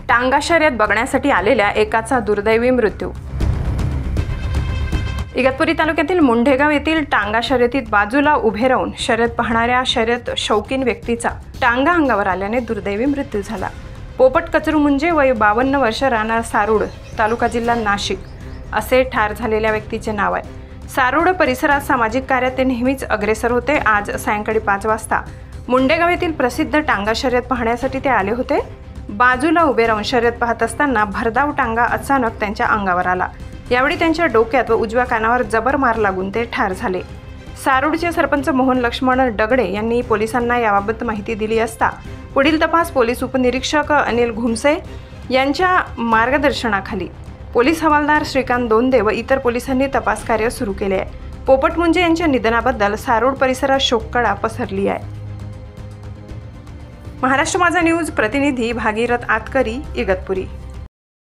टांगा शर्यत बघण्यासाठी आलेल्या एकाचा दुर्दैवी मृत्यू। इगतपुरी तालुक्यातील मुंढेगाव येथील टांगा शर्यतीत बाजूला उभे राहून शर्यत पाहणाऱ्या शर्यत शौकीन व्यक्तीचा टांगा अंगावर आल्याने दुर्दैवी मृत्यू झाला। पोपट कचरू मुंजे वय 52 वर्ष, राहणार सारूड, तालुका जिल्हा नाशिक असे ठार झालेल्या व्यक्तीचे नाव आहे। सारूड परिसरात सामाजिक कार्यात ते नेहमीच अग्रेसर होते। आज सायंकाळी 5 वाजता मुंढेगाव येथील प्रसिद्ध टांगा शर्यत पाहण्यासाठी ते आले होते। बाजूला उभे राहून शर्यत पाहत असताना भरधाव टांगा अचानक त्यांच्या अंगावर आला। यावेळी त्यांच्या डोक्यात व उजव्या कानावर जबर मार लागून ते ठार झाले। सारूडचे सरपंच मोहन लक्ष्मण डगडे यांनी पोलिसांना याबाबत माहिती दिली असता पुढील तपास पोलीस उपनिरीक्षक अनिल घुमसे यांच्या मार्गदर्शनाखाली पोलीस हवालदार श्रीकांत दोंदे व इतर पोलिसांनी तपास कार्य सुरू केले आहे। पोपट मुंजे यांच्या निधनाबद्दल सारूड परिसरात शोककळा पसरली आहे। महाराष्ट्र माझा न्यूज प्रतिनिधी भागीरथ आतकरी, इगतपुरी।